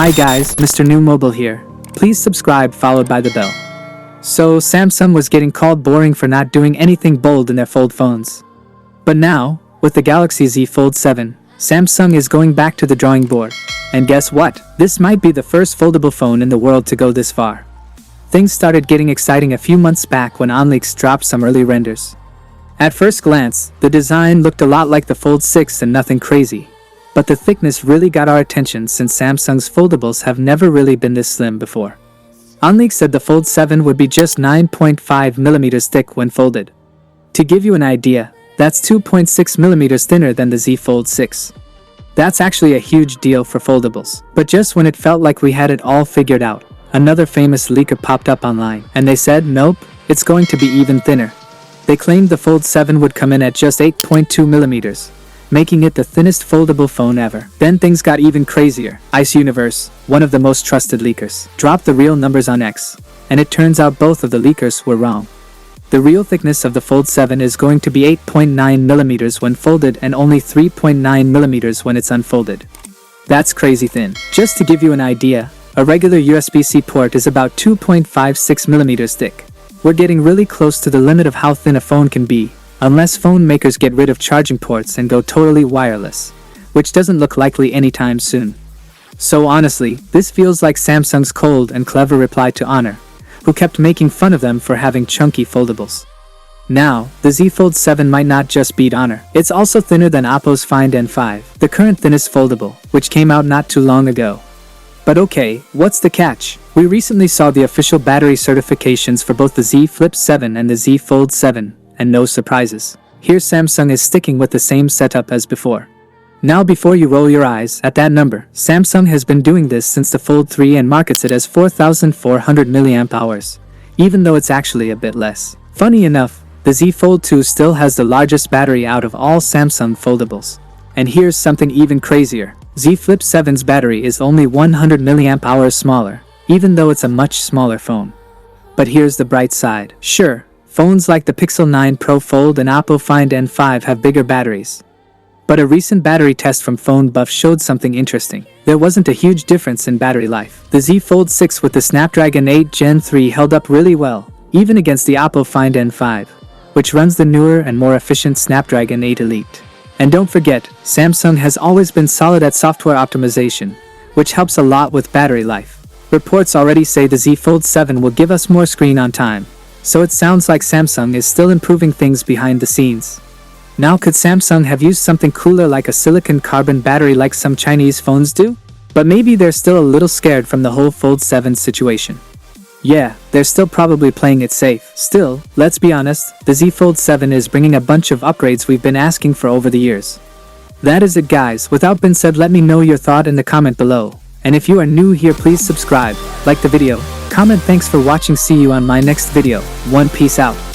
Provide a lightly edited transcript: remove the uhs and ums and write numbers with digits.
Hi guys, Mrnewmobile here. Please subscribe followed by the bell. So Samsung was getting called boring for not doing anything bold in their fold phones. But now, with the Galaxy Z Fold 7, Samsung is going back to the drawing board. And guess what? This might be the first foldable phone in the world to go this far. Things started getting exciting a few months back when OnLeaks dropped some early renders. At first glance, the design looked a lot like the Fold 6 and nothing crazy. But the thickness really got our attention since Samsung's foldables have never really been this slim before. OnLeaks said the Fold 7 would be just 9.5mm thick when folded. To give you an idea, that's 2.6mm thinner than the Z Fold 6. That's actually a huge deal for foldables. But just when it felt like we had it all figured out, another famous leaker popped up online, and they said nope, it's going to be even thinner. They claimed the Fold 7 would come in at just 8.2mm, making it the thinnest foldable phone ever. Then things got even crazier. Ice Universe, one of the most trusted leakers, dropped the real numbers on X, and it turns out both of the leakers were wrong. The real thickness of the Fold 7 is going to be 8.9mm when folded and only 3.9mm when it's unfolded. That's crazy thin. Just to give you an idea, a regular USB-C port is about 2.56mm thick. We're getting really close to the limit of how thin a phone can be, unless phone makers get rid of charging ports and go totally wireless, which doesn't look likely anytime soon. So honestly, this feels like Samsung's cold and clever reply to Honor, who kept making fun of them for having chunky foldables. Now, the Z Fold 7 might not just beat Honor, it's also thinner than Oppo's Find N5, the current thinnest foldable, which came out not too long ago. But okay, what's the catch? We recently saw the official battery certifications for both the Z Flip 7 and the Z Fold 7, and no surprises. Here Samsung is sticking with the same setup as before. Now before you roll your eyes at that number, Samsung has been doing this since the Fold 3 and markets it as 4,400 mAh, even though it's actually a bit less. Funny enough, the Z Fold 2 still has the largest battery out of all Samsung foldables. And here's something even crazier. Z Flip 7's battery is only 100 mAh smaller, even though it's a much smaller phone. But here's the bright side. Sure, phones like the Pixel 9 Pro Fold and Oppo Find N5 have bigger batteries. But a recent battery test from Phone Buff showed something interesting. There wasn't a huge difference in battery life. The Z Fold 6 with the Snapdragon 8 Gen 3 held up really well, even against the Oppo Find N5, which runs the newer and more efficient Snapdragon 8 Elite. And don't forget, Samsung has always been solid at software optimization, which helps a lot with battery life. Reports already say the Z Fold 7 will give us more screen on time, so it sounds like Samsung is still improving things behind the scenes. Now could Samsung have used something cooler like a silicon carbon battery like some Chinese phones do? But maybe they're still a little scared from the whole Fold 7 situation. Yeah, they're still probably playing it safe. Still, let's be honest, the Z Fold 7 is bringing a bunch of upgrades we've been asking for over the years. That is it guys, without being said, let me know your thought in the comment below. And if you are new here, please subscribe, like the video, comment. Thanks for watching, see you on my next video. Peace out.